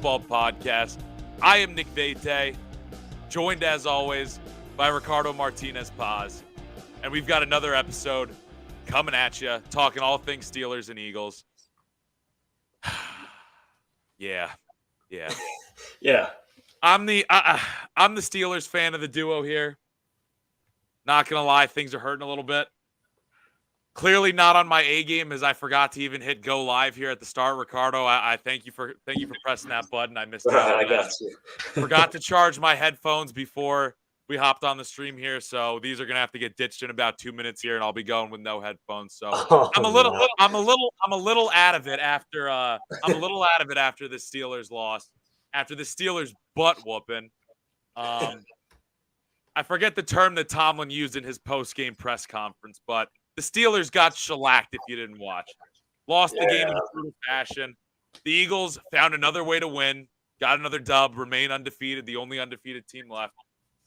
Football Podcast. I am Nick Vete, joined as always by Ricardo Martinez Paz. And we've got another episode coming at you, talking all things Steelers and Eagles. Yeah. I'm the Steelers fan of the duo here. Not going to lie, things are hurting a little bit. Clearly not on my A game, as I forgot to even hit go live here at the start. Ricardo, I thank you for pressing that button. I missed out on that. Forgot to charge my headphones before we hopped on the stream here, so these are gonna have to get ditched in about 2 minutes here, and I'll be going with no headphones. So I'm a little out of it after the Steelers loss, after the Steelers butt whooping. I forget the term that Tomlin used in his post game press conference, but the Steelers got shellacked if you didn't watch. Lost the game in brutal fashion. The Eagles found another way to win, got another dub, remain undefeated, the only undefeated team left.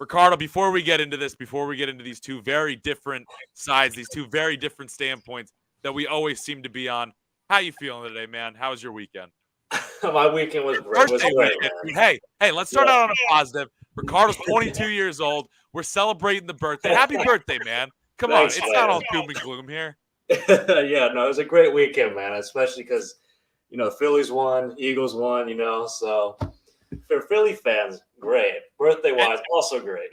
Ricardo, before we get into these two very different sides, these two very different standpoints that we always seem to be on, how you feeling today, man? How was your weekend? My weekend was great. Hey, let's start out on a positive. Ricardo's 22 years old. We're celebrating the birthday. Happy birthday, man. Come on, it's not all doom and gloom here. It was a great weekend, man, especially because, the Phillies won, Eagles won, so for Philly fans, great. Birthday-wise, also great.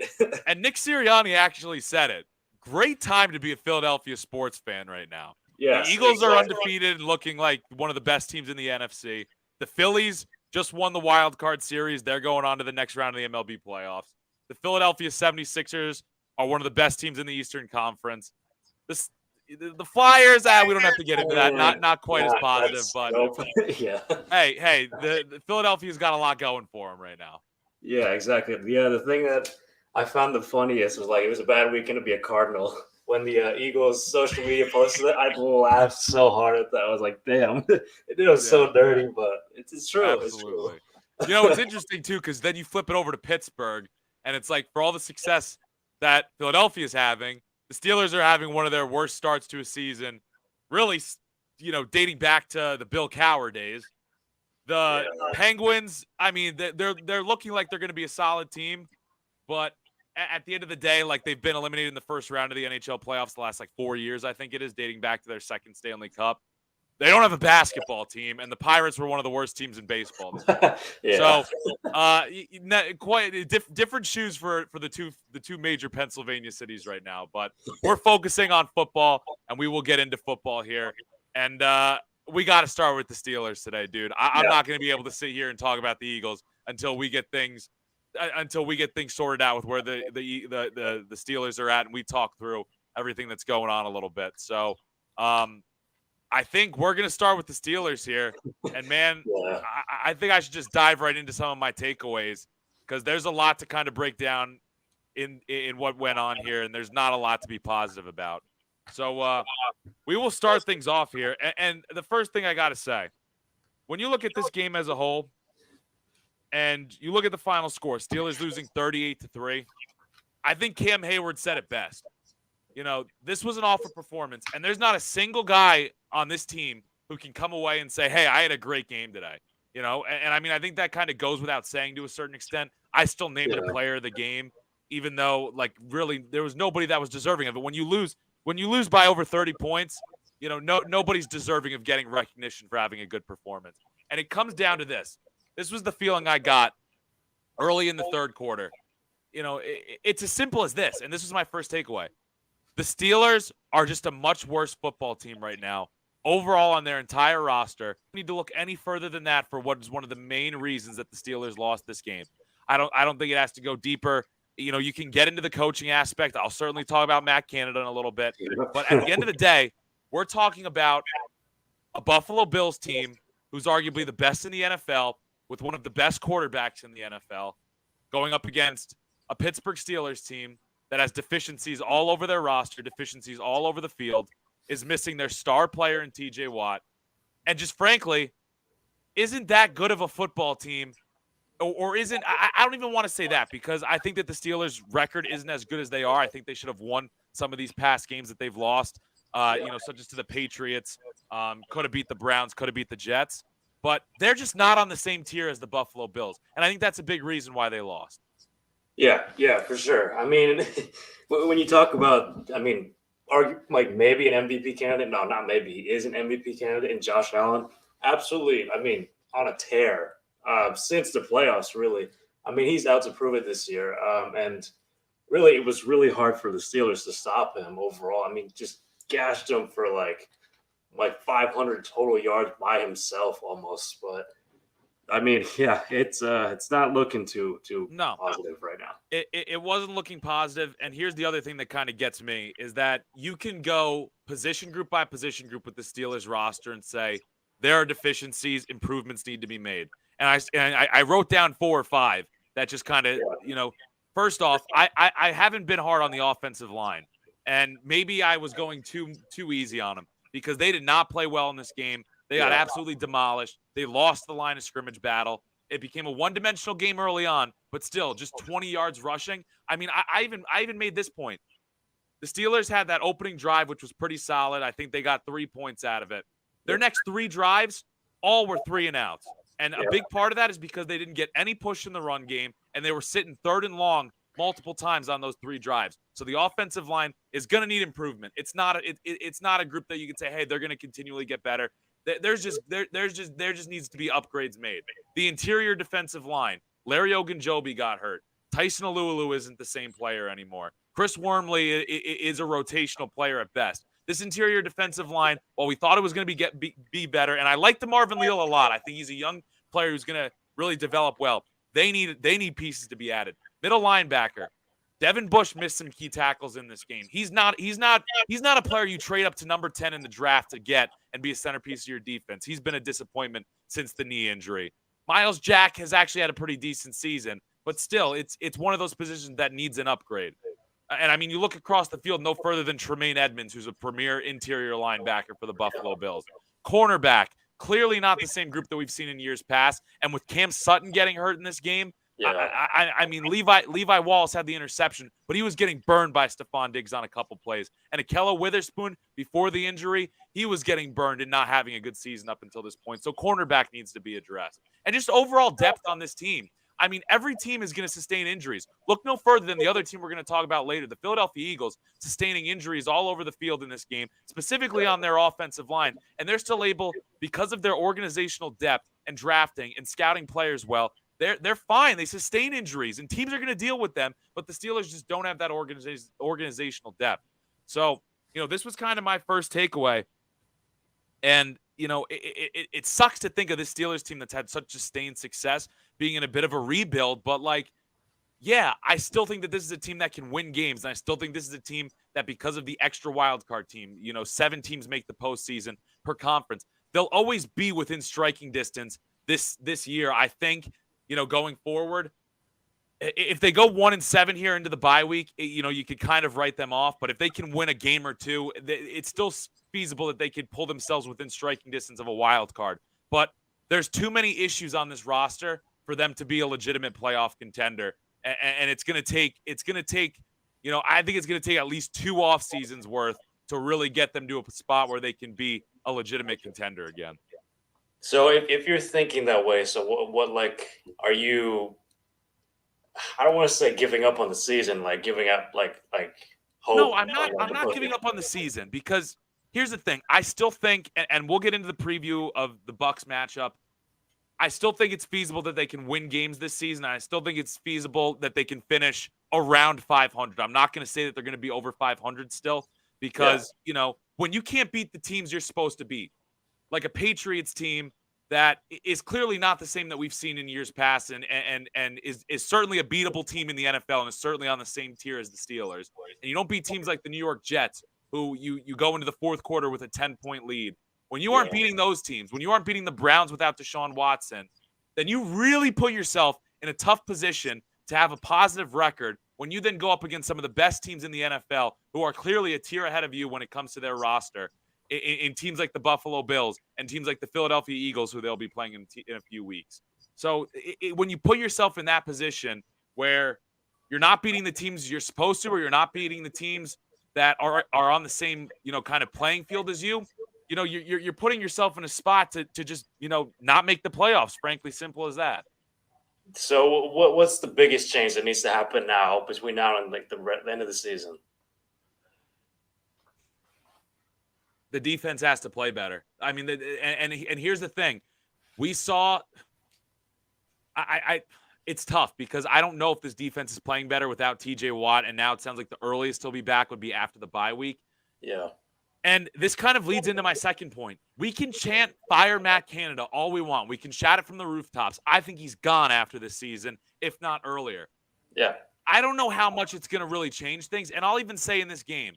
And Nick Sirianni actually said it. Great time to be a Philadelphia sports fan right now. Yeah, the Eagles are undefeated and looking like one of the best teams in the NFC. The Phillies just won the wild card series. They're going on to the next round of the MLB playoffs. The Philadelphia 76ers are one of the best teams in the Eastern Conference. The Flyers, we don't have to get into that. Not quite as positive, but yeah. Hey, the Philadelphia's got a lot going for them right now. Yeah, exactly. Yeah, the thing that I found the funniest was it was a bad weekend to be a Cardinal. When the Eagles social media posted it, I laughed so hard at that. I was like, damn, it was so dirty, but it's true. Absolutely. It's true. It's interesting, too, because then you flip it over to Pittsburgh, and it's like for all the success that Philadelphia is having, the Steelers are having one of their worst starts to a season, really, dating back to the Bill Cowher days. The Penguins, I mean, they're looking like they're going to be a solid team, but at the end of the day, they've been eliminated in the first round of the NHL playoffs the last 4 years, I think it is, dating back to their second Stanley Cup. They don't have a basketball team, and the Pirates were one of the worst teams in baseball this year. So, quite different shoes for the two major Pennsylvania cities right now. But we're focusing on football, and we will get into football here. And we got to start with the Steelers today, dude. I'm not going to be able to sit here and talk about the Eagles until we get things sorted out with where the Steelers are at, and we talk through everything that's going on a little bit. So, I think we're going to start with the Steelers here. And, man, I think I should just dive right into some of my takeaways because there's a lot to kind of break down in what went on here, and there's not a lot to be positive about. So we will start things off here. And the first thing I got to say, when you look at this game as a whole and you look at the final score, Steelers losing 38-3, I think Cam Hayward said it best. This was an awful performance, and there's not a single guy on this team who can come away and say, hey, I had a great game today. And I mean, I think that kind of goes without saying to a certain extent. I still named it a player of the game, even though, really, there was nobody that was deserving of it. When you lose by over 30 points, nobody's deserving of getting recognition for having a good performance. And it comes down to this. This was the feeling I got early in the third quarter. It's as simple as this, and this was my first takeaway. The Steelers are just a much worse football team right now, overall on their entire roster. We need to look any further than that for what is one of the main reasons that the Steelers lost this game. I don't think it has to go deeper. You can get into the coaching aspect. I'll certainly talk about Matt Canada in a little bit. But at the end of the day, we're talking about a Buffalo Bills team who's arguably the best in the NFL with one of the best quarterbacks in the NFL going up against a Pittsburgh Steelers team that has deficiencies all over their roster, deficiencies all over the field, is missing their star player in TJ Watt, and just frankly, isn't that good of a football team, or isn't – I don't even want to say that because I think that the Steelers' record isn't as good as they are. I think they should have won some of these past games that they've lost, such as to the Patriots, could have beat the Browns, could have beat the Jets. but they're just not on the same tier as the Buffalo Bills. And I think that's a big reason why they lost. Yeah, for sure. I mean, when you talk about, I mean, like maybe an MVP candidate. No, not maybe. He is an MVP candidate in Josh Allen. Absolutely. I mean, on a tear since the playoffs, really. I mean, he's out to prove it this year. And really, it was really hard for the Steelers to stop him overall. I mean, just gashed him for like 500 total yards by himself almost. But I mean, yeah, it's not looking too positive right now. It wasn't looking positive. And here's the other thing that kind of gets me is that you can go position group by position group with the Steelers roster and say there are deficiencies, improvements need to be made. And I wrote down 4 or 5 that just kind of, first off, I haven't been hard on the offensive line. And maybe I was going too easy on them because they did not play well in this game. They got absolutely demolished. They lost the line of scrimmage battle. It became a one-dimensional game early on, but still just 20 yards rushing. I mean, I even made this point. The Steelers had that opening drive, which was pretty solid. I think they got 3 points out of it. Their next 3 drives, all were 3 and outs. And a big part of that is because they didn't get any push in the run game, and they were sitting 3rd and long multiple times on those 3 drives. So the offensive line is going to need improvement. It's not a group that you can say, hey, they're going to continually get better. There just needs to be upgrades made. The interior defensive line, Larry Ogunjobi got hurt. Tyson Alualu isn't the same player anymore. Chris Wormley is a rotational player at best. This interior defensive line, while we thought it was going to be better, and I like the Marvin Leal a lot. I think he's a young player who's going to really develop well. They need pieces to be added. Middle linebacker, Devin Bush missed some key tackles in this game. He's not a player you trade up to number 10 in the draft to get and be a centerpiece of your defense. He's been a disappointment since the knee injury. Miles Jack has actually had a pretty decent season, but still, it's one of those positions that needs an upgrade. And I mean, you look across the field no further than Tremaine Edmonds, who's a premier interior linebacker for the Buffalo Bills. Cornerback, clearly not the same group that we've seen in years past. And with Cam Sutton getting hurt in this game, I mean, Levi Wallace had the interception, but he was getting burned by Stephon Diggs on a couple plays. And Ahkello Witherspoon, before the injury, he was getting burned and not having a good season up until this point. So cornerback needs to be addressed. And just overall depth on this team. I mean, every team is going to sustain injuries. Look no further than the other team we're going to talk about later, the Philadelphia Eagles, sustaining injuries all over the field in this game, specifically on their offensive line. And they're still able, because of their organizational depth and drafting and scouting players well, they're fine. They sustain injuries, and teams are going to deal with them, but the Steelers just don't have that organizational depth. So, this was kind of my first takeaway. And, it sucks to think of this Steelers team that's had such sustained success being in a bit of a rebuild, but I still think that this is a team that can win games. And I still think this is a team that, because of the extra wild card team, 7 teams make the postseason per conference. They'll always be within striking distance this year. I think, going forward, if they go 1-7 here into the bye week, you could kind of write them off. But if they can win a game or two, it's still feasible that they could pull themselves within striking distance of a wild card. But there's too many issues on this roster for them to be a legitimate playoff contender. And it's going to take, I think it's going to take at least 2 off seasons worth to really get them to a spot where they can be a legitimate contender again. So if you're thinking that way, so what are you, I don't want to say giving up on the season, giving up hope. No, I'm not giving up on the season, because here's the thing. I still think, and we'll get into the preview of the Bucs matchup, I still think it's feasible that they can win games this season. I still think it's feasible that they can finish around 500. I'm not going to say that they're going to be over 500 still, because, when you can't beat the teams you're supposed to beat, like a Patriots team that is clearly not the same that we've seen in years past, and is certainly a beatable team in the NFL and is certainly on the same tier as the Steelers. And you don't beat teams like the New York Jets, who you go into the fourth quarter with a 10-point lead. When you aren't beating those teams, when you aren't beating the Browns without Deshaun Watson, then you really put yourself in a tough position to have a positive record when you then go up against some of the best teams in the NFL who are clearly a tier ahead of you when it comes to their roster, in teams like the Buffalo Bills and teams like the Philadelphia Eagles, who they'll be playing in a few weeks. So when you put yourself in that position where you're not beating the teams you're supposed to, or you're not beating the teams that are on the same, kind of playing field as you, you're putting yourself in a spot to just, not make the playoffs, frankly, simple as that. So what's the biggest change that needs to happen now between now and like the end of the season? The defense has to play better. I mean, and here's the thing. We saw it's tough because I don't know if this defense is playing better without TJ Watt, and now it sounds like the earliest he'll be back would be after the bye week. Yeah. And this kind of leads into my second point. We can chant fire Matt Canada all we want. We can shout it from the rooftops. I think he's gone after this season, if not earlier. Yeah. I don't know how much it's going to really change things. And I'll even say in this game,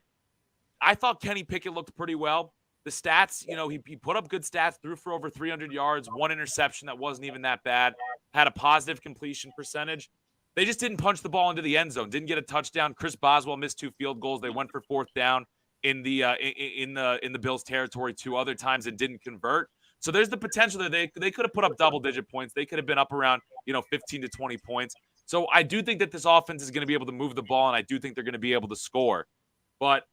I thought Kenny Pickett looked pretty well. The stats, he put up good stats, threw for over 300 yards, one interception that wasn't even that bad, had a positive completion percentage. They just didn't punch the ball into the end zone, didn't get a touchdown. Chris Boswell missed 2 field goals. They went for 4th down in the Bills' territory 2 other times and didn't convert. So there's the potential that they could have put up double-digit points. They could have been up around 15 to 20 points. So I do think that this offense is going to be able to move the ball, and I do think they're going to be able to score. But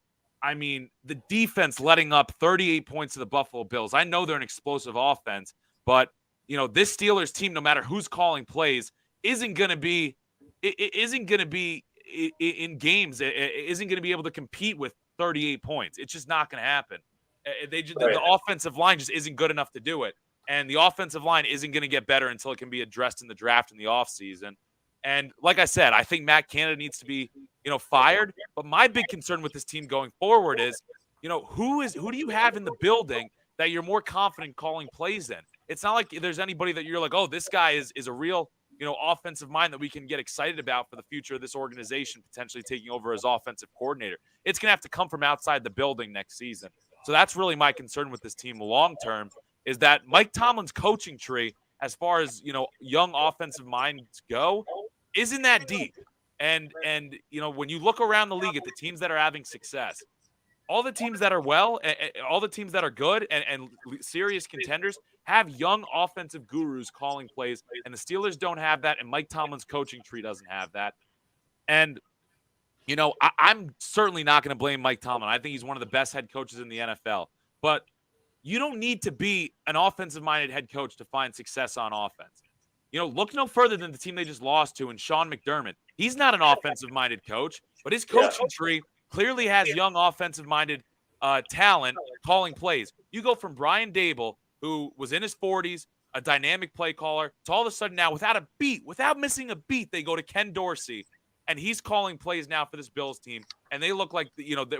I mean, the defense letting up 38 points to the Buffalo Bills. I know they're an explosive offense, but this Steelers team, no matter who's calling plays, isn't going to be in games. It isn't going to be able to compete with 38 points. It's just not going to happen. The offensive line just isn't good enough to do it, and the offensive line isn't going to get better until it can be addressed in the draft in the offseason. And like I said, I think Matt Canada needs to be, fired. But my big concern with this team going forward is, who do you have in the building that you're more confident calling plays in? It's not like there's anybody that you're like, oh, this guy is a real, offensive mind that we can get excited about for the future of this organization, potentially taking over as offensive coordinator. It's going to have to come from outside the building next season. So that's really my concern with this team long term, is that Mike Tomlin's coaching tree, as far as, young offensive minds go, isn't that deep. And when you look around the league at the teams that are having success, all the teams that are all the teams that are good and serious contenders have young offensive gurus calling plays, and the Steelers don't have that, and Mike Tomlin's coaching tree doesn't have that. And, I'm certainly not going to blame Mike Tomlin. I think he's one of the best head coaches in the NFL. But you don't need to be an offensive-minded head coach to find success on offense. Look no further than the team they just lost to, and Sean McDermott. He's not an offensive-minded coach, but his coaching tree clearly has young offensive-minded talent calling plays. You go from Brian Dable, who was in his 40s, a dynamic play caller, to all of a sudden now, without missing a beat, they go to Ken Dorsey, and he's calling plays now for this Bills team, and they look like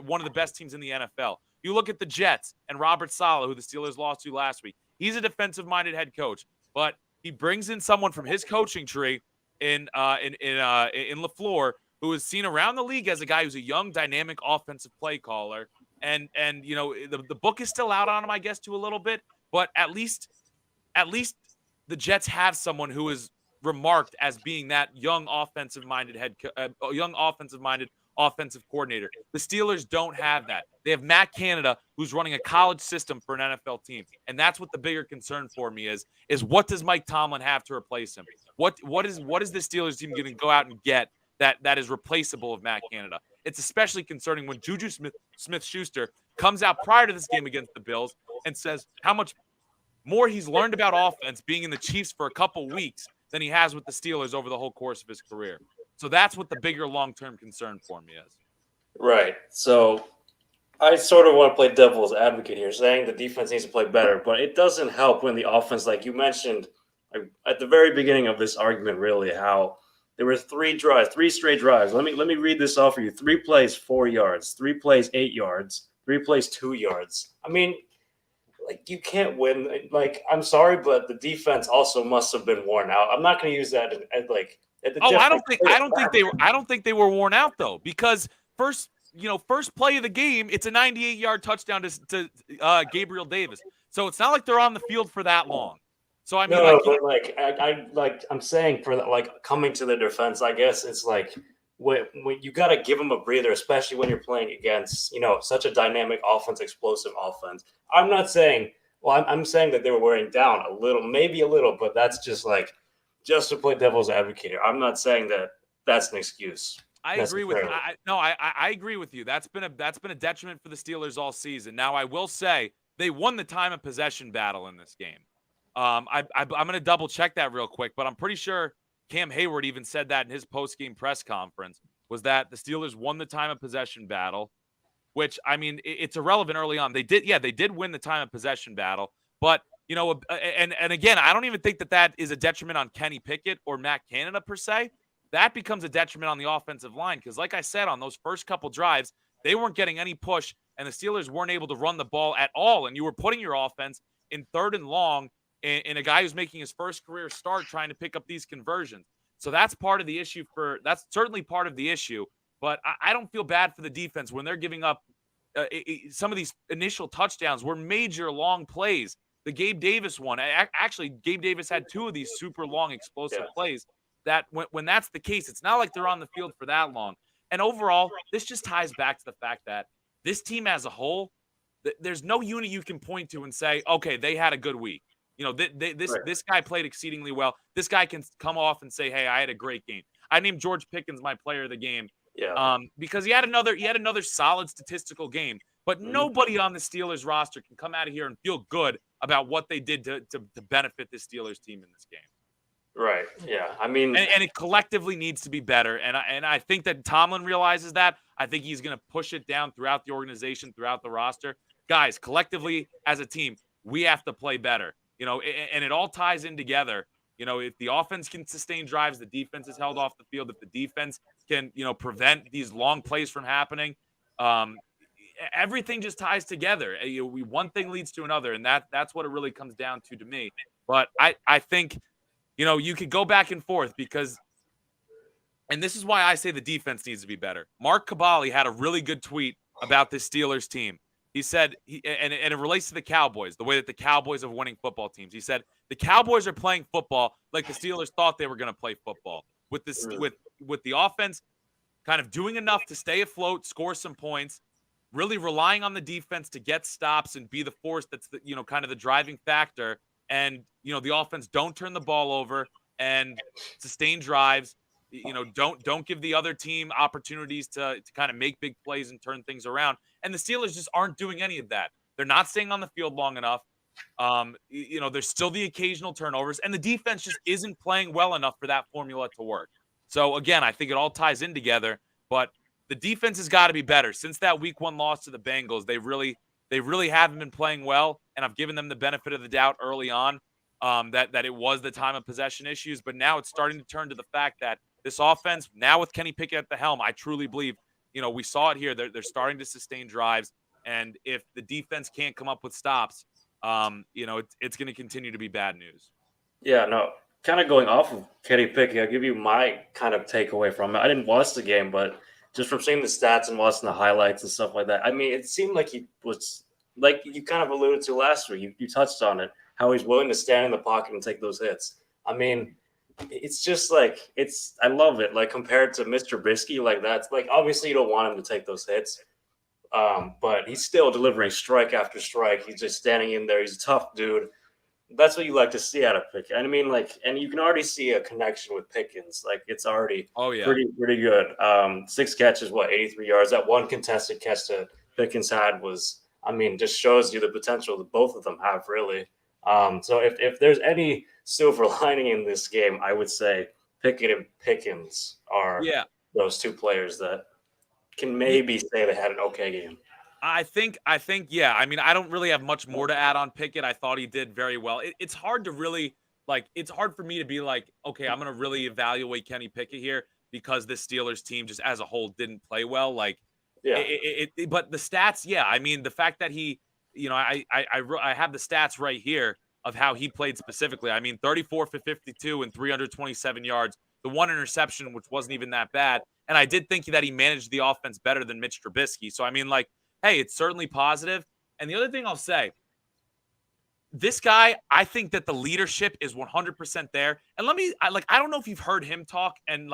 one of the best teams in the NFL. You look at the Jets and Robert Saleh, who the Steelers lost to last week. He's a defensive-minded head coach, but he brings in someone from his coaching tree in LaFleur, who is seen around the league as a guy who's a young, dynamic offensive play caller. And the book is still out on him, I guess, to a little bit. But at least the Jets have someone who is remarked as being that young offensive-minded offensive coordinator. The Steelers don't have that. They have Matt Canada, who's running a college system for an NFL team. And that's what the bigger concern for me is what does Mike Tomlin have to replace him? What is the Steelers team going to go out and get that is replaceable of Matt Canada? It's especially concerning when Juju Smith-Schuster comes out prior to this game against the Bills and says how much more he's learned about offense being in the Chiefs for a couple weeks than he has with the Steelers over the whole course of his career. So that's what the bigger long-term concern for me is. Right. So I sort of want to play devil's advocate here, saying the defense needs to play better, but it doesn't help when the offense, like you mentioned at the very beginning of this argument, really, how there were 3 straight drives. Let me read this off for you. 3 plays, 4 yards. 3 plays, 8 yards. 3 plays, 2 yards. I mean, like, you can't win. Like, I'm sorry, but the defense also must have been worn out. I'm not going to use that as like. I don't think they were worn out though, because first play of the game, it's a 98-yard touchdown to Gabriel Davis. So it's not like they're on the field for that long. So I mean, I'm saying for coming to the defense, I guess it's like when you got to give them a breather, especially when you're playing against such a dynamic offense, explosive offense. I'm not saying. Well, I'm saying that they were wearing down a little, maybe a little, but that's just to play devil's advocate here. I'm not saying that that's an excuse. I agree with you. I agree with you. That's been a detriment for the Steelers all season. Now, I will say they won the time of possession battle in this game. I'm going to double check that real quick, but I'm pretty sure Cam Hayward even said that in his post-game press conference, was that the Steelers won the time of possession battle, which, I mean, it's irrelevant early on. They did win the time of possession battle, but, you know, and again, I don't even think that is a detriment on Kenny Pickett or Matt Canada per se. That becomes a detriment on the offensive line because, like I said, on those first couple drives, they weren't getting any push, and the Steelers weren't able to run the ball at all, and you were putting your offense in 3rd and long in a guy who's making his first career start trying to pick up these conversions. So that's part of the issue that's certainly part of the issue. But I don't feel bad for the defense when they're giving up some of these initial touchdowns were major long plays. The Gabe Davis one, actually, Gabe Davis had 2 of these super long explosive plays that when that's the case, it's not like they're on the field for that long. And overall, this just ties back to the fact that this team as a whole, there's no unit you can point to and say, okay, they had a good week. You know, this guy played exceedingly well. This guy can come off and say, hey, I had a great game. I named George Pickens my player of the game. Yeah. Because he had another solid statistical game, but nobody on the Steelers roster can come out of here and feel good about what they did to benefit the Steelers team in this game. Right. Yeah. I mean, and it collectively needs to be better. And I think that Tomlin realizes that. I think he's going to push it down throughout the organization, throughout the roster. Guys, collectively as a team, we have to play better. You know, and it all ties in together. You know, if the offense can sustain drives, the defense is held off the field. If the defense can, you know, prevent these long plays from happening, everything just ties together. One thing leads to another, and that's what it really comes down to me. But I think, you know, you could go back and forth because, and this is why I say the defense needs to be better. Mark Cabali had a really good tweet about this Steelers team. He said, and it relates to the Cowboys, the way that the Cowboys are winning football teams. He said, the Cowboys are playing football like the Steelers thought they were going to play football. With this, with the offense kind of doing enough to stay afloat, score some points, really relying on the defense to get stops and be the force that's the, you know, kind of the driving factor. And, you know, the offense don't turn the ball over and sustain drives. You know, don't give the other team opportunities to kind of make big plays and turn things around. And the Steelers just aren't doing any of that. They're not staying on the field long enough. You know, there's still the occasional turnovers, and the defense just isn't playing well enough for that formula to work. So again, I think it all ties in together, but the defense has got to be better. Since that week 1 loss to the Bengals, they really haven't been playing well, and I've given them the benefit of the doubt early on that it was the time of possession issues, but now it's starting to turn to the fact that this offense, now with Kenny Pickett at the helm, I truly believe, you know, we saw it here. They're starting to sustain drives, and if the defense can't come up with stops, you know, it's going to continue to be bad news. Yeah, no, kind of going off of Kenny Pickett, I'll give you my kind of takeaway from it. I didn't watch the game, but just from seeing the stats and watching the highlights and stuff like that, I mean, it seemed like he was, like you kind of alluded to last week, you touched on it, how he's willing to stand in the pocket and take those hits. I mean, it's just like, I love it. Like compared to Mr. Trubisky, like that's like, obviously you don't want him to take those hits. But he's still delivering strike after strike. He's just standing in there. He's a tough dude. That's what you like to see out of Pickens. I mean, like, and you can already see a connection with Pickens. Like, it's already pretty good. 6 catches, 83 yards. That one contested catch that Pickens had was, I mean, just shows you the potential that both of them have, really. So if there's any silver lining in this game, I would say Pickett and Pickens are those 2 players that can maybe say they had an okay game. I think, yeah. I mean, I don't really have much more to add on Pickett. I thought he did very well. It's hard to really, like, it's hard for me to be like, okay, I'm going to really evaluate Kenny Pickett here because this Steelers team just as a whole didn't play well. Like, but the stats, I mean, the fact that he, you know, I have the stats right here of how he played specifically. I mean, 34 for 52 and 327 yards, the 1 interception, which wasn't even that bad. And I did think that he managed the offense better than Mitch Trubisky. So, I mean, like, hey, it's certainly positive. And the other thing I'll say, this guy, I think that the leadership is 100% there. And I don't know if you've heard him talk and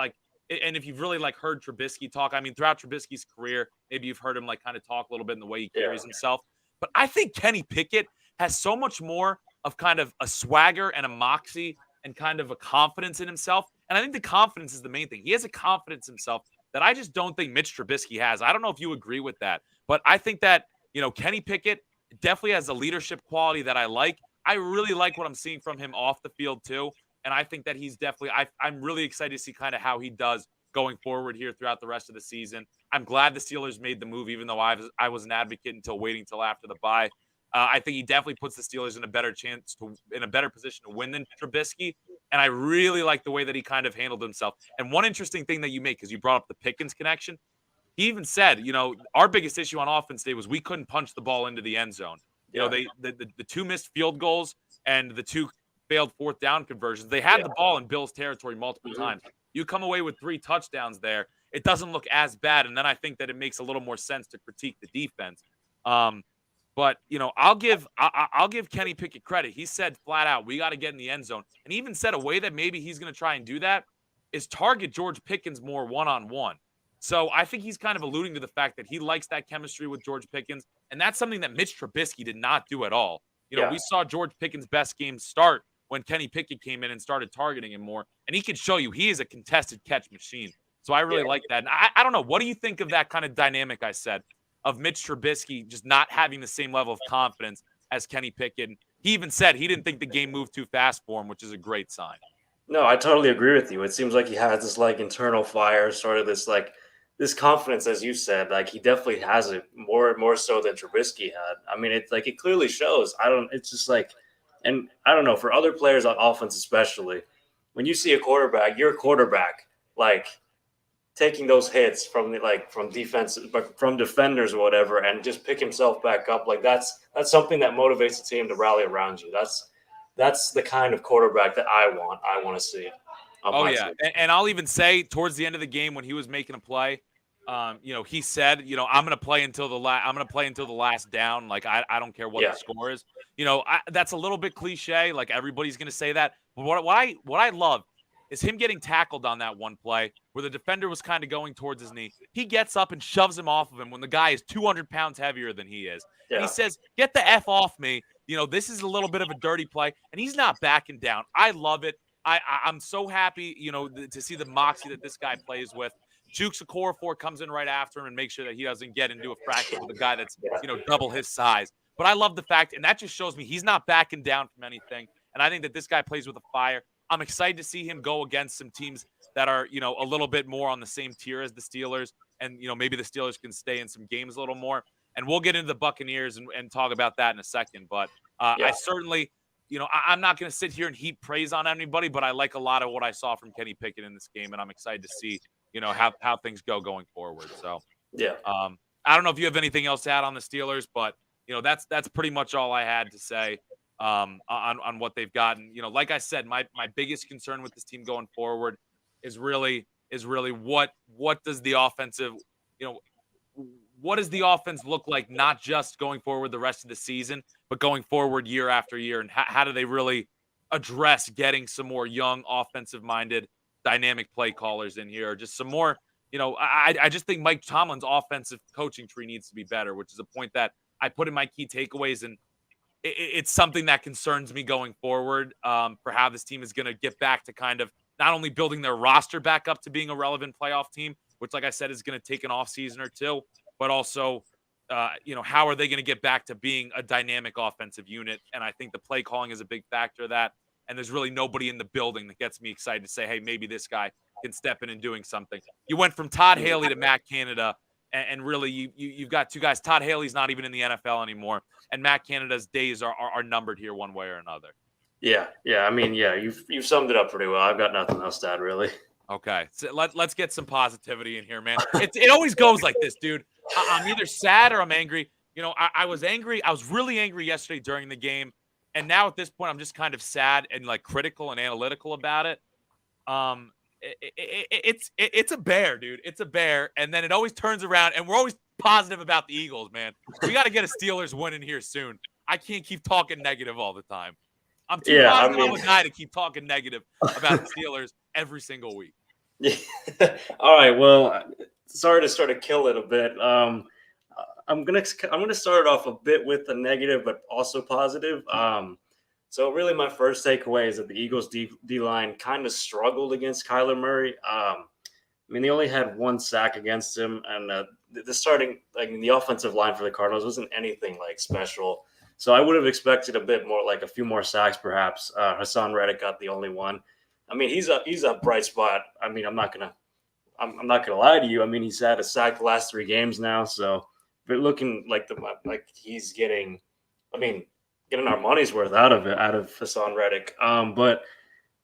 if you've really like heard Trubisky talk. I mean, throughout Trubisky's career, maybe you've heard him like kind of talk a little bit in the way he carries himself. But I think Kenny Pickett has so much more of kind of a swagger and a moxie and kind of a confidence in himself. And I think the confidence is the main thing. He has a confidence in himself that I just don't think Mitch Trubisky has. I don't know if you agree with that, but I think that, you know, Kenny Pickett definitely has a leadership quality that I like. I really like what I'm seeing from him off the field too. And I think that he's definitely, I'm really excited to see kind of how he does going forward here throughout the rest of the season. I'm glad the Steelers made the move, even though I was an advocate until waiting until after the bye. I think he definitely puts the Steelers in a better position to win than Trubisky. And I really like the way that he kind of handled himself. And one interesting thing that you make, because you brought up the Pickens connection, he even said, our biggest issue on offense today was we couldn't punch the ball into the end zone. Yeah. The two missed field goals and the two failed fourth down conversions. They had the ball in Bill's territory multiple times. You come away with 3 touchdowns there. It doesn't look as bad. And then I think that it makes a little more sense to critique the defense. But I'll give Kenny Pickett credit. He said flat out, we got to get in the end zone. And he even said a way that maybe he's going to try and do that is target George Pickens more one-on-one. So I think he's kind of alluding to the fact that he likes that chemistry with George Pickens. And that's something that Mitch Trubisky did not do at all. We saw George Pickens' best game start when Kenny Pickett came in and started targeting him more. And he could show you he is a contested catch machine. So I really like that. And I don't know. What do you think of that kind of dynamic I said of Mitch Trubisky just not having the same level of confidence as Kenny Pickett? He even said he didn't think the game moved too fast for him, which is a great sign. No, I totally agree with you. It seems like he has this internal fire, sort of this confidence, as you said. Like, he definitely has it more so than Trubisky had. I mean, it clearly shows. It's just and I don't know, for other players on offense especially, when you see your quarterback, taking those hits from from defenders or whatever, and just pick himself back up, that's something that motivates the team to rally around you. That's the kind of quarterback that I want to see. Oh yeah, and I'll even say towards the end of the game when he was making a play, he said, I'm going to play until the last down. Like I don't care what the score is. That's a little bit cliche. Like everybody's going to say that. But what I love is him getting tackled on that one play where the defender was kind of going towards his knee. He gets up and shoves him off of him when the guy is 200 pounds heavier than he is. Yeah. And he says, "Get the F off me. This is a little bit of a dirty play." And he's not backing down. I love it. I'm so happy, to see the moxie that this guy plays with. Jukes Okorafor comes in right after him and makes sure that he doesn't get into a fracture with a guy that's, double his size. But I love the fact, and that just shows me he's not backing down from anything. And I think that this guy plays with a fire. I'm excited to see him go against some teams that are, a little bit more on the same tier as the Steelers. And, maybe the Steelers can stay in some games a little more. And we'll get into the Buccaneers and talk about that in a second. But I certainly, I'm not going to sit here and heap praise on anybody, but I like a lot of what I saw from Kenny Pickett in this game. And I'm excited to see, how things go going forward. So, I don't know if you have anything else to add on the Steelers, but, that's pretty much all I had to say on what they've gotten. Like I said, my biggest concern with this team going forward is really what does the offensive, what does the offense look like, not just going forward the rest of the season, but going forward year after year? And how do they really address getting some more young, offensive-minded, dynamic play callers in here? Just some more, I just think Mike Tomlin's offensive coaching tree needs to be better, which is a point that I put in my key takeaways. And it's something that concerns me going forward for how this team is going to get back to kind of not only building their roster back up to being a relevant playoff team, which, like I said, is going to take an off season or two, but also, how are they going to get back to being a dynamic offensive unit? And I think the play calling is a big factor of that. And there's really nobody in the building that gets me excited to say, hey, maybe this guy can step in and doing something. You went from Todd Haley to Matt Canada, and really you've got two guys. Todd Haley's not even in the NFL anymore, and Matt Canada's days are numbered here one way or another. Yeah. I mean, you've summed it up pretty well. I've got nothing else to add, really. Okay, so let's get some positivity in here, man. It always goes like this, dude. I'm either sad or I'm angry. I was angry. I was really angry yesterday during the game, and now at this point, I'm just kind of sad and critical and analytical about it. It's a bear, dude. It's a bear, and then it always turns around, and we're always positive about the Eagles, man. We got to get a Steelers win in here soon. I can't keep talking negative all the time. I'm too positive of a guy to keep talking negative about the Steelers every single week. Yeah. All right. Well, sorry to sort of kill it a bit. I'm gonna start off a bit with the negative, but also positive. So really, my first takeaway is that the Eagles D line kind of struggled against Kyler Murray. I mean, they only had one sack against him, and the starting the offensive line for the Cardinals wasn't anything like special. So I would have expected a bit more, like a few more sacks, perhaps. Hassan Reddick got the only one. I mean, he's a bright spot. I mean, I'm not gonna lie to you. I mean, he's had a sack the last 3 games now, so but looking like he's getting, I mean, getting our money's worth out of Hassan Reddick. But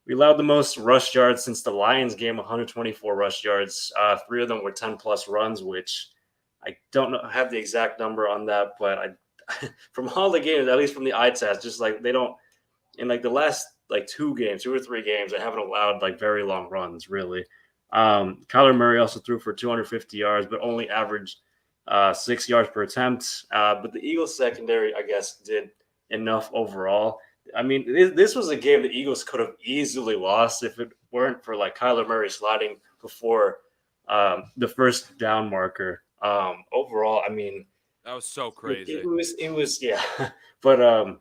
we allowed the most rush yards since the Lions game, 124 rush yards. 3 of them were 10+ runs, which I don't know have the exact number on that, but I from all the games, at least from the eye test, just like they don't in like the last like 2 games, 2 or 3 games, I haven't allowed like very long runs really. Kyler Murray also threw for 250 yards, but only averaged 6 yards per attempt. But the Eagles secondary, I guess, did enough overall. I mean, this was a game the Eagles could have easily lost if it weren't for like Kyler Murray sliding before the first down marker. Overall, I mean, That was so crazy. it was yeah, but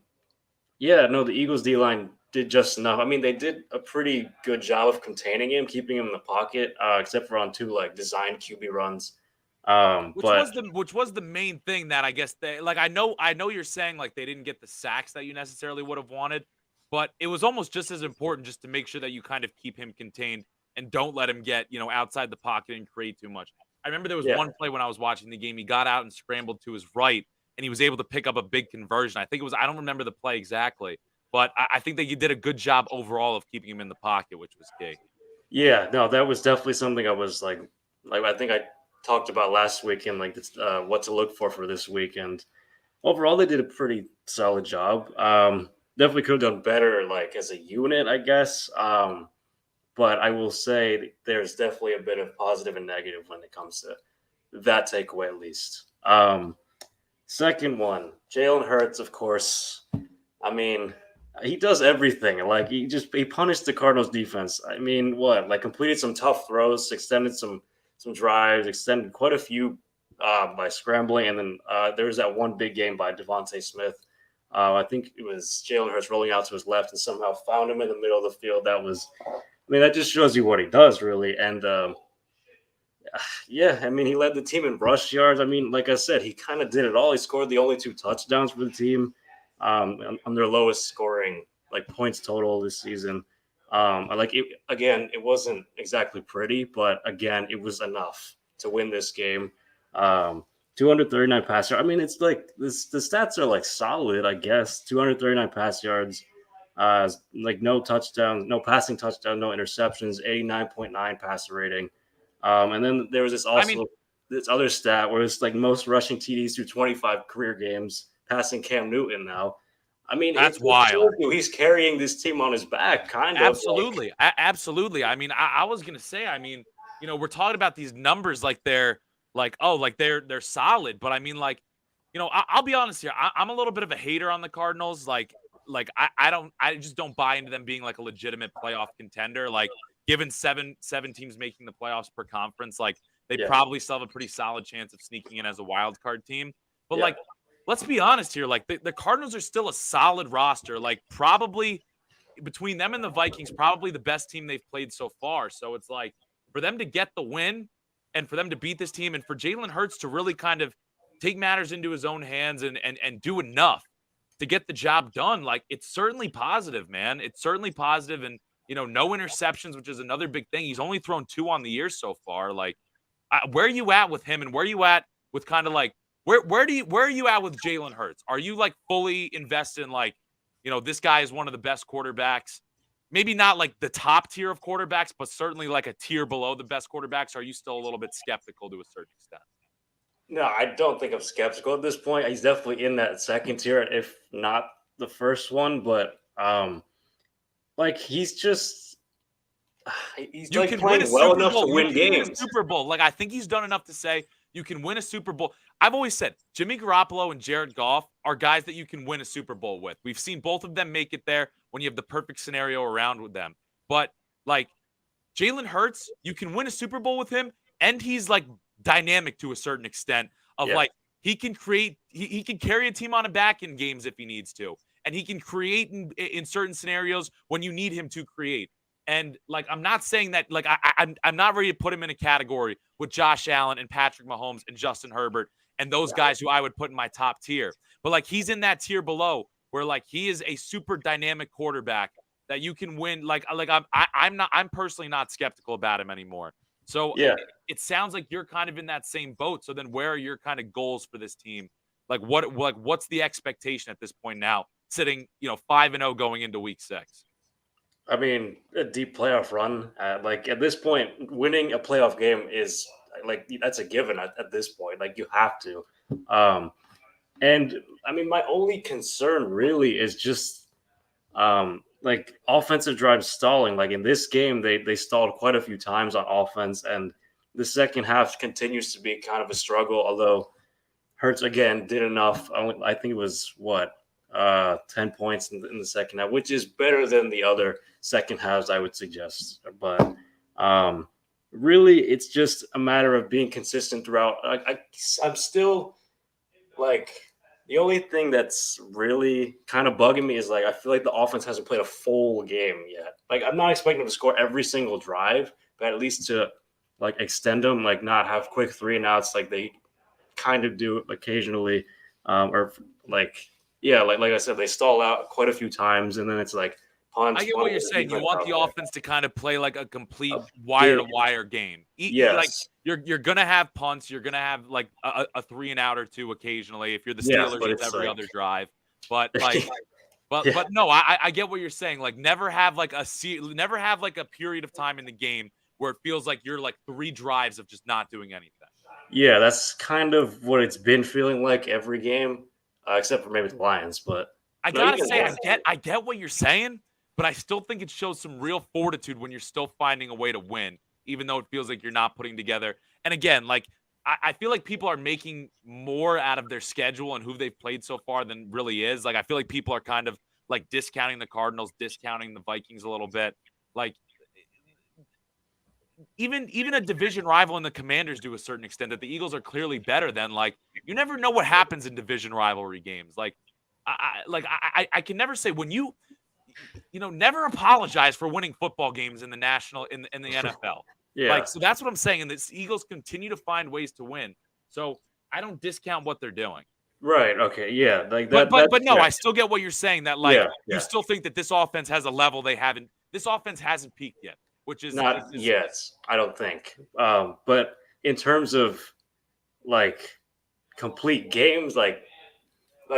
yeah, no, the Eagles D line did just enough. I mean, they did a pretty good job of containing him, keeping him in the pocket, except for on 2 like designed QB runs. Which was the main thing that I guess they like. I know you're saying like they didn't get the sacks that you necessarily would have wanted, but it was almost just as important just to make sure that you kind of keep him contained and don't let him get outside the pocket and create too much. I remember there was one play when I was watching the game. He got out and scrambled to his right, and he was able to pick up a big conversion. I think it was, I don't remember the play exactly, but I think that you did a good job overall of keeping him in the pocket, which was key. Yeah, no, that was definitely something I was like I think I talked about last week and like what to look for this week. And overall, they did a pretty solid job. Definitely could have done better, like as a unit, I guess. But I will say there's definitely a bit of positive and negative when it comes to that takeaway, at least. Second one, Jalen Hurts, of course. I mean, he does everything. Like he punished the Cardinals defense. I mean, what? Like completed some tough throws, extended some drives, extended quite a few by scrambling, and then there was that one big game by Devontae Smith. I think it was Jalen Hurts rolling out to his left and somehow found him in the middle of the field. That just shows you what he does, really. And yeah, I mean, he led the team in rush yards. I mean, like I said, he kind of did it all. He scored the only 2 touchdowns for the team on their lowest scoring like points total this season. Like it again, it wasn't exactly pretty, but again, it was enough to win this game. 239 pass yards. I mean, it's like the stats are like solid, I guess. 239 pass yards. Like no touchdowns, no passing touchdown, no interceptions, 89.9 passer rating. And then there was this other stat where it's like most rushing TDs through 25 career games, passing Cam Newton now. I mean, that's wild. He's carrying this team on his back, kind of. Absolutely. Absolutely. I mean, I was going to say, I mean, we're talking about these numbers like they're like, oh, like they're solid. But I mean, like, I'll be honest here. I'm a little bit of a hater on the Cardinals. Like I just don't buy into them being like a legitimate playoff contender. Like given seven teams making the playoffs per conference, like they probably still have a pretty solid chance of sneaking in as a wild card team. But like, let's be honest here. Like the Cardinals are still a solid roster. Like probably between them and the Vikings, probably the best team they've played so far. So it's like for them to get the win and for them to beat this team and for Jalen Hurts to really kind of take matters into his own hands and do enough to get the job done. Like it's certainly positive, man. It's certainly positive. And, no interceptions, which is another big thing. He's only thrown 2 on the year so far. Like where are you at with him? And where are you at with kind of like, where are you at with Jalen Hurts? Are you like fully invested in like, this guy is one of the best quarterbacks, maybe not like the top tier of quarterbacks, but certainly like a tier below the best quarterbacks? Or are you still a little bit skeptical to a certain extent? No, I don't think I'm skeptical at this point. He's definitely in that second tier, if not the first one. But like he's like playing well enough to win games. Super Bowl. Like I think he's done enough to say you can win a Super Bowl. I've always said Jimmy Garoppolo and Jared Goff are guys that you can win a Super Bowl with. We've seen both of them make it there when you have the perfect scenario around with them. But like Jalen Hurts, you can win a Super Bowl with him, and he's like dynamic to a certain extent of like he can create, he can carry a team on a back in games if he needs to, and he can create in certain scenarios when you need him to create. And like, I'm not saying that like I'm not ready to put him in a category with Josh Allen and Patrick Mahomes and Justin Herbert and those guys who I would put in my top tier. But like, he's in that tier below where like he is a super dynamic quarterback that you can win. I'm personally not skeptical about him anymore. So Yeah. it sounds like you're kind of in that same boat. So then where are your kind of goals for this team? What's the expectation at this point now, sitting 5-0 going into week 6? I mean, a deep playoff run. Like at this point, winning a playoff game is like that's a given at this point. Like you have to. And I mean, my only concern really is just like offensive drives stalling. Like in this game, they stalled quite a few times on offense, and the second half continues to be kind of a struggle. Although Hurts again did enough. I think it was 10 points in the second half, which is better than the other second halves, I would suggest. But really, it's just a matter of being consistent throughout. I'm still like the only thing that's really kind of bugging me is like I feel like the offense hasn't played a full game yet. Like I'm not expecting them to score every single drive, but at least to like extend them, like not have quick 3 and outs like they kind of do occasionally, or like like I said, they stall out quite a few times, and then it's like punts. I get what you're saying. You want the offense to kind of play like a complete wire-to-wire game. Yes. Like you're gonna have punts. You're gonna have like a 3 and out or 2 occasionally if you're the Steelers. But it's every like, other drive. But like, but no, I get what you're saying. Like never have like a period of time in the game where it feels like you're like 3 drives of just not doing anything. Yeah, that's kind of what it's been feeling like every game, except for maybe the Lions. But I gotta say, I get what you're saying, but I still think it shows some real fortitude when you're still finding a way to win, even though it feels like you're not putting together. And again, like I feel like people are making more out of their schedule and who they've played so far than really is. Like I feel like people are kind of like discounting the Cardinals, discounting the Vikings a little bit. Like even a division rival and the Commanders to a certain extent that the Eagles are clearly better than. Like you never know what happens in division rivalry games. Like I can never say when you never apologize for winning football games in the NFL. Yeah. Like, so that's what I'm saying. And the Eagles continue to find ways to win. So I don't discount what they're doing. Right. Okay. Yeah. Like that. But no, I still get what you're saying. That like you still think that this offense has a level they haven't. This offense hasn't peaked yet, which is not yet. I don't think. But in terms of like complete games, like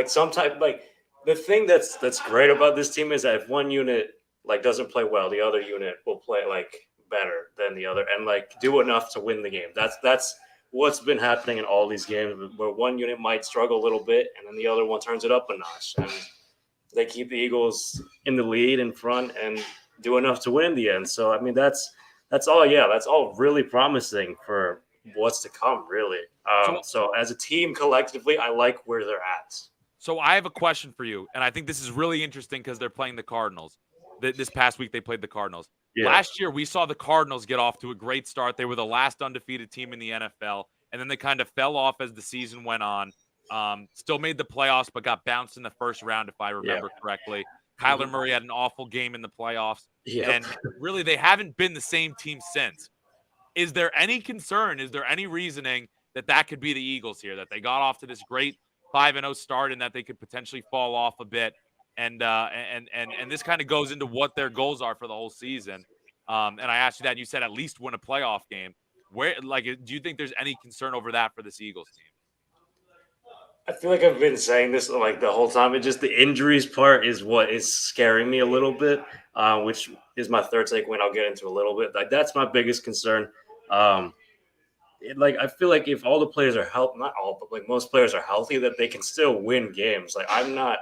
sometimes like the thing that's great about this team is that if one unit like doesn't play well, the other unit will play like better than the other and like do enough to win the game. That's what's been happening in all these games where one unit might struggle a little bit and then the other one turns it up a notch and they keep the Eagles in the lead in front and do enough to win in the end. So I mean that's all. Yeah, that's all really promising for what's to come. Really. So as a team collectively, I like where they're at. So I have a question for you, and I think this is really interesting because they're playing the Cardinals. This past week they played the Cardinals. Yeah. Last year we saw the Cardinals get off to a great start. They were the last undefeated team in the NFL, and then they kind of fell off as the season went on. Still made the playoffs, but got bounced in the first round, if I remember correctly. Kyler Murray had an awful game in the playoffs, and really they haven't been the same team since. Is there any concern? Is there any reasoning that could be the Eagles here, that they got off to this great 5-0 start and that they could potentially fall off a bit? And this kind of goes into what their goals are for the whole season. And I asked you that, and you said at least win a playoff game. Where, like, do you think there's any concern over that for this Eagles team? I feel like I've been saying this like the whole time. It just the injuries part is what is scaring me a little bit, which is my third takeaway. And I'll get into a little bit. Like that's my biggest concern. Like I feel like if all the players are healthy, not all, but like most players are healthy, that they can still win games. Like I'm not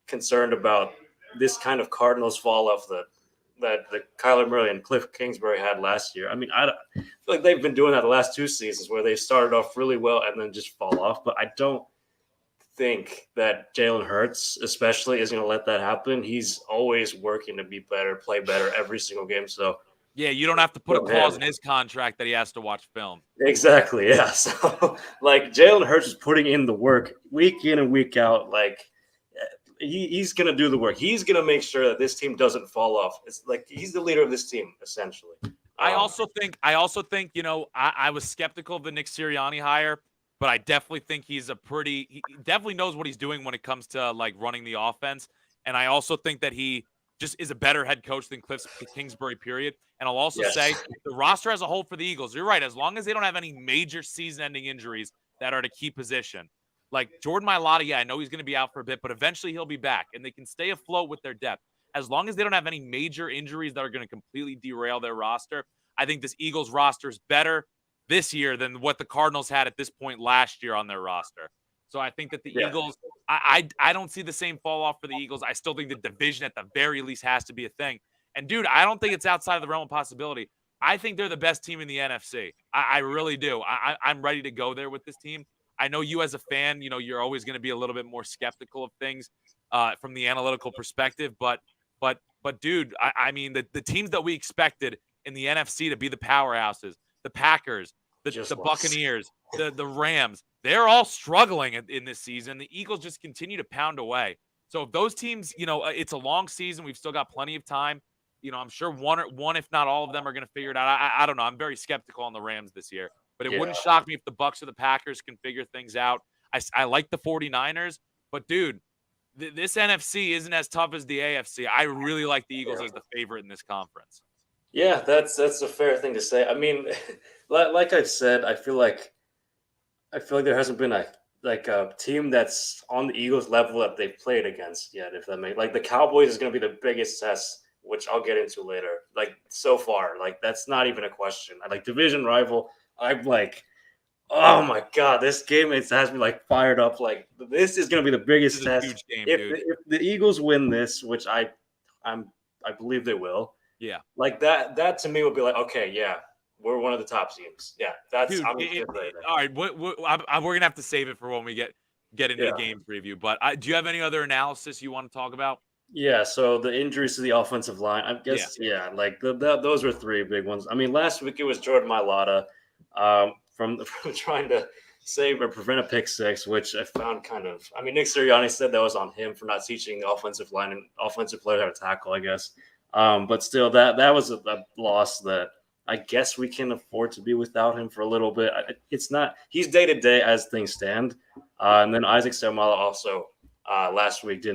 concerned about this kind of Cardinals fall off that the Kyler Murray and Cliff Kingsbury had last year. I mean, I feel like they've been doing that the last 2 seasons where they started off really well and then just fall off. But I don't think that Jalen Hurts especially is going to let that happen. He's always working to be better, play better every single game. So yeah, you don't have to put a clause in his contract that he has to watch film. Exactly. Yeah. So like Jalen Hurts is putting in the work week in and week out. Like he's gonna do the work. He's gonna make sure that this team doesn't fall off. It's like he's the leader of this team essentially. I also think, I was skeptical of the Nick Sirianni hire, but I definitely think he definitely knows what he's doing when it comes to like running the offense. And I also think that he just is a better head coach than Cliff Kingsbury, period. And I'll also Yes. say the roster as a whole for the Eagles, you're right, as long as they don't have any major season-ending injuries that are to key position. Like Jordan Mailata, yeah, I know he's going to be out for a bit, but eventually he'll be back, and they can stay afloat with their depth. As long as they don't have any major injuries that are going to completely derail their roster, I think this Eagles roster is better this year than what the Cardinals had at this point last year on their roster. So I think that the Eagles, I don't see the same fall off for the Eagles. I still think the division at the very least has to be a thing. And dude, I don't think it's outside of the realm of possibility. I think they're the best team in the NFC. I really do. I'm ready to go there with this team. I know you as a fan, you're always going to be a little bit more skeptical of things from the analytical perspective. But dude, I mean, the teams that we expected in the NFC to be the powerhouses, the Packers, the Buccaneers, the Rams, they're all struggling in this season. The Eagles just continue to pound away. So if those teams, it's a long season. We've still got plenty of time. I'm sure one, if not all of them, are going to figure it out. I don't know. I'm very skeptical on the Rams this year, but it wouldn't shock me if the Bucs or the Packers can figure things out. I like the 49ers, but dude, this NFC isn't as tough as the AFC. I really like the Eagles as the favorite in this conference. Yeah, that's a fair thing to say. I mean, like I've said, I feel like there hasn't been a team that's on the Eagles level that they've played against yet. If that makes like the Cowboys is going to be the biggest test, which I'll get into later. Like so far, like that's not even a question. I like division rival. I'm like, oh my god, this game has me like fired up. Like this is going to be the biggest test. Huge game, if the Eagles win this, which I believe they will. Yeah, like that to me would be like, okay, yeah, we're one of the top teams. Yeah, that's dude, all right. We're gonna have to save it for when we get into the game preview. But do you have any other analysis you want to talk about? Yeah, so the injuries to the offensive line, I guess, like those were three big ones. I mean, last week it was Jordan Mailata from trying to save or prevent a pick six, which I found I mean, Nick Sirianni said that was on him for not teaching the offensive line and offensive player how to tackle, I guess. But still, that was a loss that I guess we can afford to be without him for a little bit. It's not – he's day-to-day as things stand. And then Isaac Seumalo also last week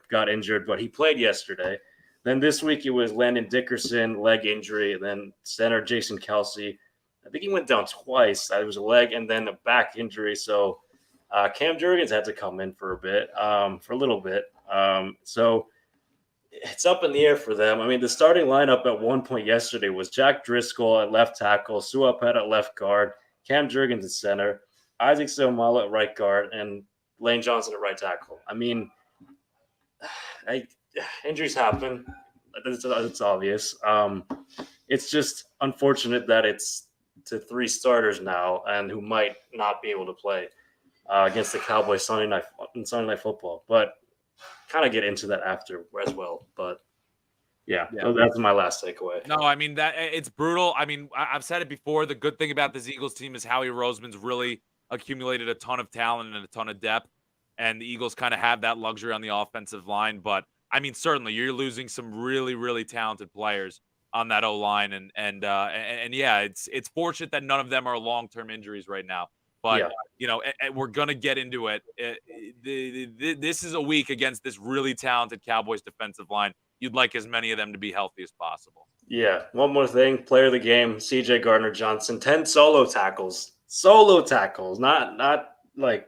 got injured, but he played yesterday. Then this week it was Landon Dickerson, leg injury, and then center Jason Kelsey. I think he went down twice. It was a leg and then a back injury. So Cam Jurgens had to come in for a little bit. So it's up in the air for them. I mean, the starting lineup at one point yesterday was Jack Driscoll at left tackle, Suapet at left guard, Cam Jurgens at center, Isaac Seumalo at right guard, and Lane Johnson at right tackle. I mean, injuries happen. It's obvious. It's just unfortunate that it's to three starters now and who might not be able to play against the Cowboys Sunday night football. But kind of get into that after as well. But yeah, that's my last takeaway. No, I mean that it's brutal. I mean, I've said it before. The good thing about this Eagles team is Howie Roseman's really accumulated a ton of talent and a ton of depth, and the Eagles kind of have that luxury on the offensive line. But I mean, certainly you're losing some really, really talented players on that O-line, and yeah, it's fortunate that none of them are long-term injuries right now. But we're gonna get into it. This is a week against this really talented Cowboys defensive line. You'd like as many of them to be healthy as possible. Yeah. One more thing. Player of the game, C.J. Gardner-Johnson, 10 solo tackles, not like,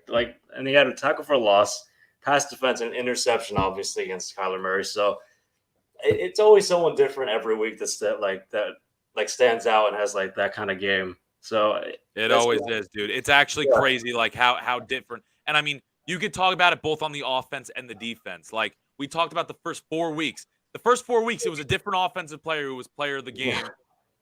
and he had a tackle for a loss, pass defense, and interception, obviously against Kyler Murray. So it's always someone different every week that stands out and has like that kind of game. So it always is, dude. It's actually crazy, like how different. And I mean, you could talk about it both on the offense and the defense. Like we talked about the first 4 weeks. The first 4 weeks, it was a different offensive player who was player of the game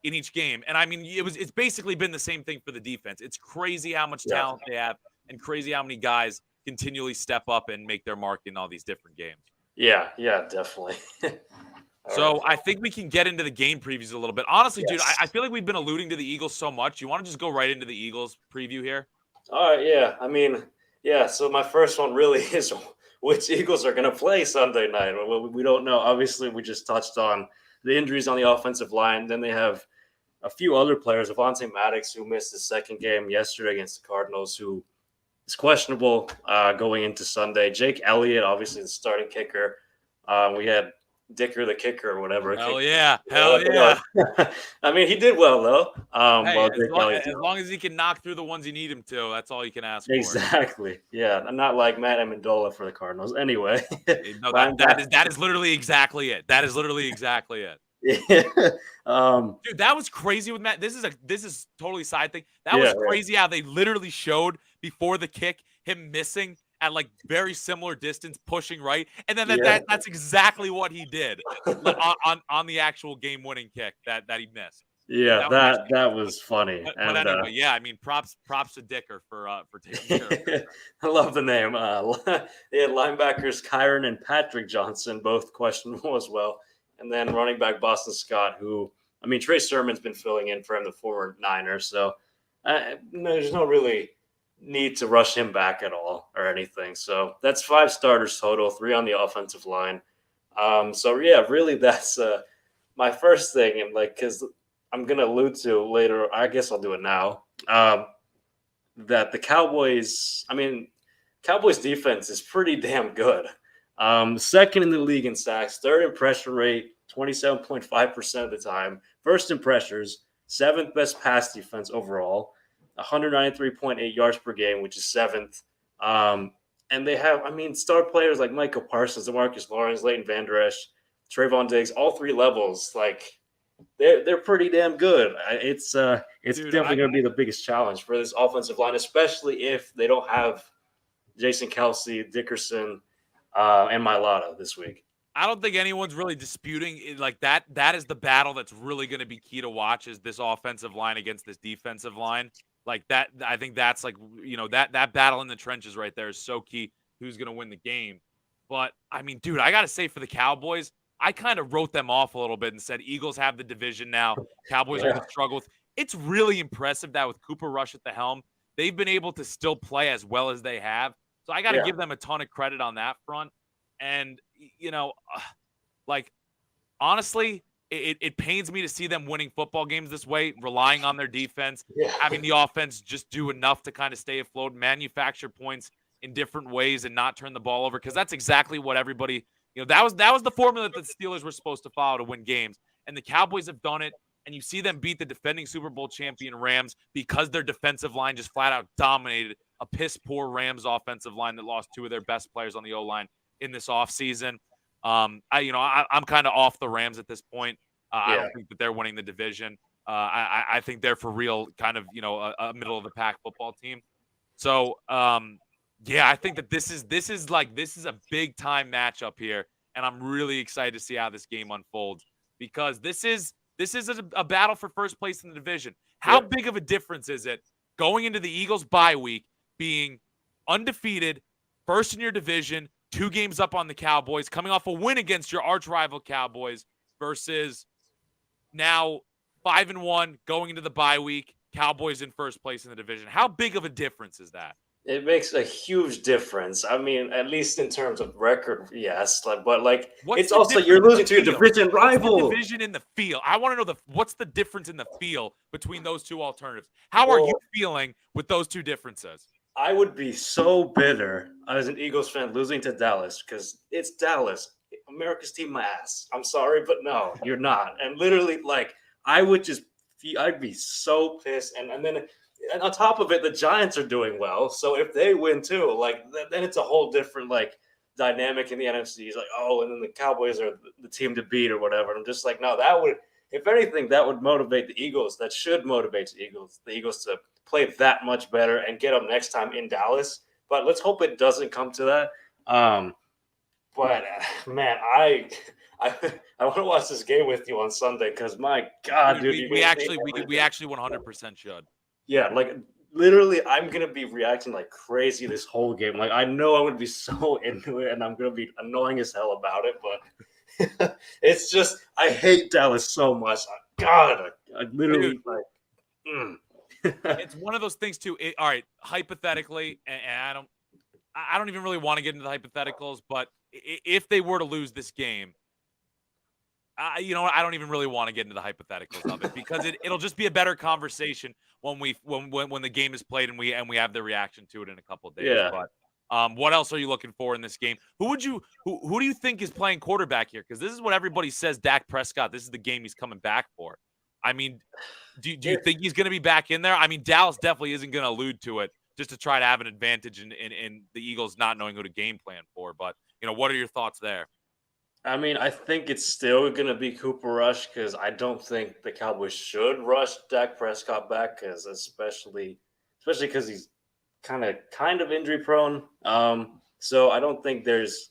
in each game. And I mean, it's basically been the same thing for the defense. It's crazy how much talent they have, and crazy how many guys continually step up and make their mark in all these different games. Yeah, definitely. So I think we can get into the game previews a little bit. Honestly, dude, I feel like we've been alluding to the Eagles so much. You want to just go right into the Eagles preview here? All right, yeah. I mean, yeah, so my first one really is which Eagles are going to play Sunday night. We don't know. Obviously, we just touched on the injuries on the offensive line. Then they have a few other players, Avonte Maddox, who missed his second game yesterday against the Cardinals, who is questionable going into Sunday. Jake Elliott, obviously the starting kicker. We had Dicker the kicker or whatever. Hell yeah. Hell yeah. I mean, he did well, though. Hey, Elliott as long as he can knock through the ones you need him to, that's all you can ask for. Exactly. Yeah. I'm not like Matt Amendola for the Cardinals. Anyway. No, that is literally exactly it. That is literally exactly it. Yeah. Dude, that was crazy with Matt. This is totally side thing. That was crazy how they literally showed before the kick him missing at like very similar distance, pushing right, and then that's exactly what he did on the actual game-winning kick that he missed. Yeah, that was funny. But anyway, yeah, I mean, props to Dicker for taking care of it. I love the name. They had linebackers Kyron and Patrick Johnson, both questionable as well. And then running back Boston Scott, who, I mean, Trey Sermon's been filling in for him, the former Niner. So there's no really need to rush him back at all or anything. So that's 5 starters total, 3 on the offensive line. So, yeah, really that's my first thing. And, like, because I'm going to allude to later, I guess I'll do it now, that the Cowboys defense is pretty damn good. Second in the league in sacks, third in pressure rate, 27.5% of the time, first in pressures, 7th best pass defense overall, 193.8 yards per game, which is 7th. And they have, star players like Michael Parsons, DeMarcus Lawrence, Leighton Vander Esch, Trayvon Diggs, all 3 levels. Like, they're pretty damn good. It's definitely going to be the biggest challenge for this offensive line, especially if they don't have Jason Kelce, Dickerson, and Mailata this week. I don't think anyone's really disputing it, like that. That is the battle that's really going to be key to watch, is this offensive line against this defensive line. Like that, I think that's like, that battle in the trenches right there is so key. Who's going to win the game? But I mean, dude, I got to say for the Cowboys, I kind of wrote them off a little bit and said Eagles have the division now. Cowboys are going to struggle. It's really impressive that with Cooper Rush at the helm, they've been able to still play as well as they have. So I got to give them a ton of credit on that front. And, honestly, it pains me to see them winning football games this way, relying on their defense, having the offense just do enough to kind of stay afloat, manufacture points in different ways and not turn the ball over, because that's exactly what everybody – that was the formula that the Steelers were supposed to follow to win games. And the Cowboys have done it, and you see them beat the defending Super Bowl champion Rams because their defensive line just flat out dominated a piss-poor Rams offensive line that lost 2 of their best players on the O-line in this offseason. I'm kind of off the Rams at this point. I don't think that they're winning the division. I think they're for real kind of, a middle-of-the-pack football team. So, I think that this is a big-time matchup here, and I'm really excited to see how this game unfolds, because this is a battle for first place in the division. How big of a difference is it going into the Eagles bye week, being undefeated, first in your division, 2 games up on the Cowboys, coming off a win against your arch rival Cowboys, versus now 5-1 going into the bye week, Cowboys in first place in the division? How big of a difference is that? It makes a huge difference. I mean, at least in terms of record, yes. But it's also you're losing to your division rival. Division in the field. I want to know what's the difference in the feel between those 2 alternatives. How are you feeling with those 2 differences? I would be so bitter as an Eagles fan losing to Dallas, because it's Dallas, America's team, my ass. I'm sorry, but no, you're not. And literally, I'd be so pissed. And then on top of it, the Giants are doing well. So if they win too, then it's a whole different dynamic in the NFC. It's and then the Cowboys are the team to beat or whatever. And I'm just like, no, that would, if anything, that would motivate the Eagles. That should motivate the Eagles to play that much better and get them next time in Dallas. But let's hope it doesn't come to that. Man, I want to watch this game with you on Sunday, because my God, dude, we actually 100% should. Yeah, literally, I'm gonna be reacting like crazy this whole game. I know I'm gonna be so into it, and I'm gonna be annoying as hell about it. But it's just, I hate Dallas so much. God, I literally It's one of those things too. All right, hypothetically, and I don't even really want to get into the hypotheticals, but if they were to lose this game, you know what? I don't even really want to get into the hypotheticals of it because it'll just be a better conversation when the game is played and we have the reaction to it in a couple of days. Yeah. But what else are you looking for in this game? Who do you think is playing quarterback here? Because this is what everybody says. Dak Prescott. This is the game he's coming back for. I mean, do you think he's going to be back in there? I mean, Dallas definitely isn't going to allude to it just to try to have an advantage in the Eagles not knowing who to game plan for. But what are your thoughts there? I mean, I think it's still going to be Cooper Rush because I don't think the Cowboys should rush Dak Prescott back because especially because he's kind of injury prone. So I don't think there's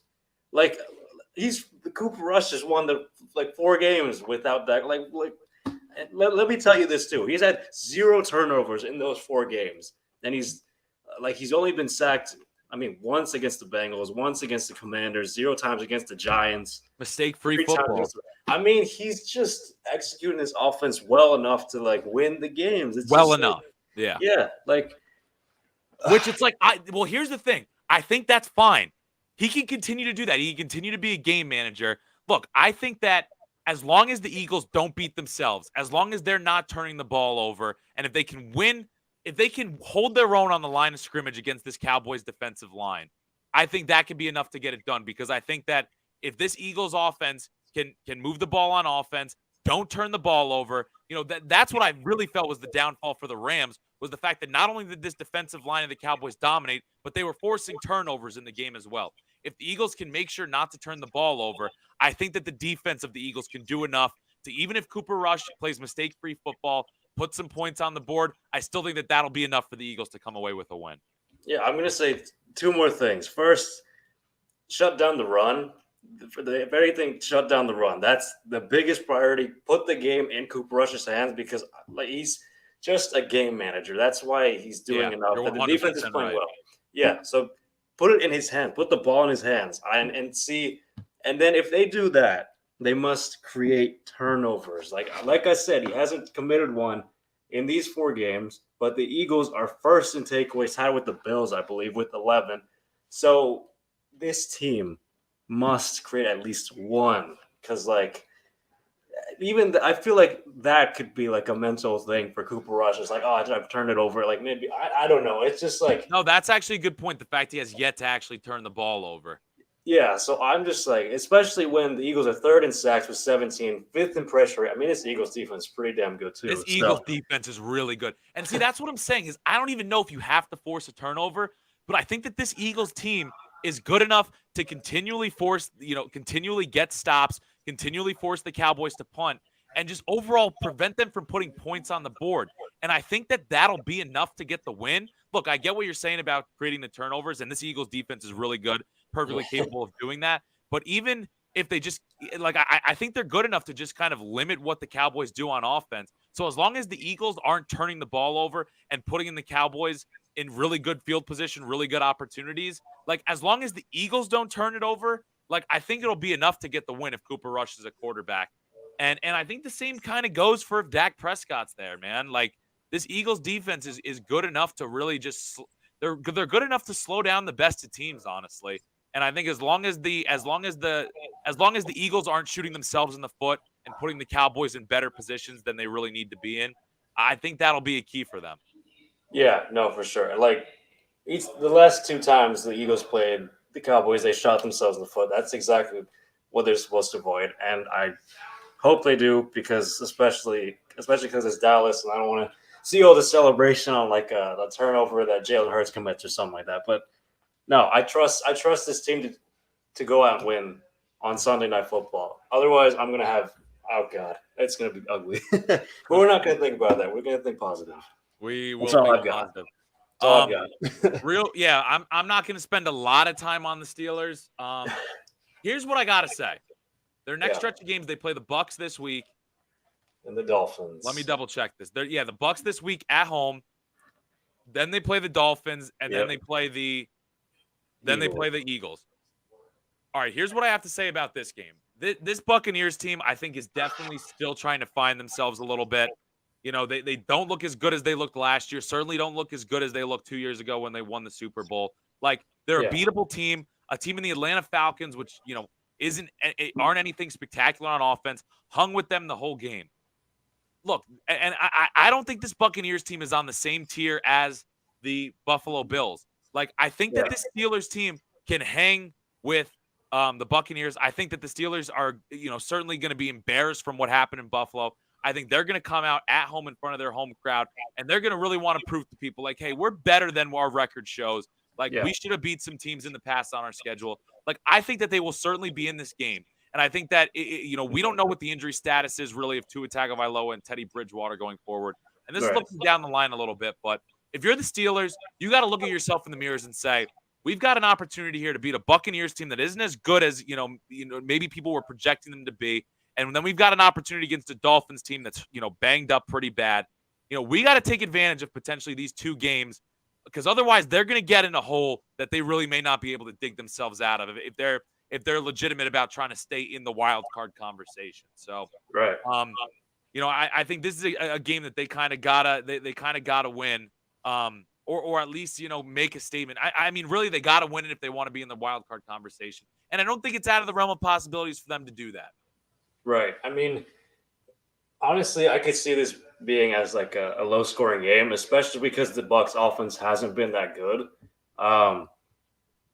like Cooper Rush has won the 4 games without Dak. Let me tell you this too. He's had 0 turnovers in those 4 games, and he's only been sacked. I mean, once against the Bengals, once against the Commanders, 0 times against the Giants. Mistake-free football. I mean, he's just executing his offense well enough to win the games. It's well enough. Yeah. Yeah. Which it's well, here's the thing. I think that's fine. He can continue to do that. He can continue to be a game manager. Look, I think that as long as the Eagles don't beat themselves, as long as they're not turning the ball over, and if they can win, if they can hold their own on the line of scrimmage against this Cowboys defensive line, I think that can be enough to get it done because I think that if this Eagles offense can move the ball on offense, don't turn the ball over, that's what I really felt was the downfall for the Rams was the fact that not only did this defensive line of the Cowboys dominate, but they were forcing turnovers in the game as well. If the Eagles can make sure not to turn the ball over, I think that the defense of the Eagles can do enough to, even if Cooper Rush plays mistake-free football, put some points on the board, I still think that that'll be enough for the Eagles to come away with a win. Yeah, I'm going to say 2 more things. First, shut down the run. For the very thing, shut down the run. That's the biggest priority. Put the game in Cooper Rush's hands because he's just a game manager. That's why he's doing enough. The defense is playing well. Yeah, so put it in his hand. Put the ball in his hands and see. And then if they do that, they must create turnovers. Like I said, he hasn't committed one in these 4 games, but the Eagles are first in takeaways, tied with the Bills, I believe, with 11. So this team must create at least one because, I feel like that could be a mental thing for Cooper Rush. It's I've turned it over. Maybe, I don't know. It's just No, that's actually a good point. The fact he has yet to actually turn the ball over. Yeah, so I'm just especially when the Eagles are 3rd in sacks with 17, 5th in pressure rate. I mean, this Eagles defense is pretty damn good too. This Eagles defense is really good. And see, that's what I'm saying is I don't even know if you have to force a turnover, but I think that this Eagles team is good enough to continually continually get stops, continually force the Cowboys to punt, and just overall prevent them from putting points on the board. And I think that that'll be enough to get the win. Look, I get what you're saying about creating the turnovers, and this Eagles defense is really good, perfectly capable of doing that. But even if they just I think they're good enough to just kind of limit what the Cowboys do on offense. So as long as the Eagles aren't turning the ball over and putting in the Cowboys in really good field position, really good opportunities, as long as the Eagles don't turn it over, I think it'll be enough to get the win if Cooper Rush is a quarterback. And I think the same kind of goes for if Dak Prescott's there, man. This Eagles defense is good enough to really just they're good enough to slow down the best of teams, honestly. And I think as long as the Eagles aren't shooting themselves in the foot and putting the Cowboys in better positions than they really need to be in, I think that'll be a key for them. Yeah, no, for sure. The last 2 times the Eagles played the Cowboys, they shot themselves in the foot. That's exactly what they're supposed to avoid, and I hope they do because especially because it's Dallas, and I don't want to see all the celebration on the turnover that Jalen Hurts commits or something like that. But no, I trust this team to go out and win on Sunday Night Football. Otherwise, I'm gonna have it's gonna be ugly. But we're not gonna think about that. We're gonna think positive. We will think positive. I'm not gonna spend a lot of time on the Steelers. Here's what I gotta say. Their next stretch of games, they play the Bucs this week. And the Dolphins. Let me double check this. The Bucs this week at home. Then they play the Dolphins, and then they play the Eagles. All right, here's what I have to say about this game. This Buccaneers team, I think, is definitely still trying to find themselves a little bit. They don't look as good as they looked last year. Certainly don't look as good as they looked 2 years ago when they won the Super Bowl. They're a Yeah. beatable team, a team in the Atlanta Falcons, which, aren't anything spectacular on offense, hung with them the whole game. Look, and I don't think this Buccaneers team is on the same tier as the Buffalo Bills. Like, I think that Yeah. this Steelers team can hang with the Buccaneers. I think that the Steelers are, certainly going to be embarrassed from what happened in Buffalo. I think they're going to come out at home in front of their home crowd, and they're going to really want to prove to people, like, hey, we're better than our record shows. Like, Yeah. we should have beat some teams in the past on our schedule. Like, I think that they will certainly be in this game. And I think that, we don't know what the injury status is really of Tua Tagovailoa and Teddy Bridgewater going forward. And this is Right. looking down the line a little bit. But if you're the Steelers, you got to look at yourself in the mirrors and say, we've got an opportunity here to beat a Buccaneers team that isn't as good as, maybe people were projecting them to be. And then we've got an opportunity against a Dolphins team that's, banged up pretty bad. We got to take advantage of potentially these two games, because otherwise they're going to get in a hole that they really may not be able to dig themselves out of if they're legitimate about trying to stay in the wild card conversation. So, Right. I think this is a game that they kind of gotta win, or at least make a statement. I mean, really, they gotta win it if they want to be in the wild card conversation. And I don't think it's out of the realm of possibilities for them to do that. Right. I mean, honestly, I could see this being as like a low scoring game, especially because the Bucks offense hasn't been that good.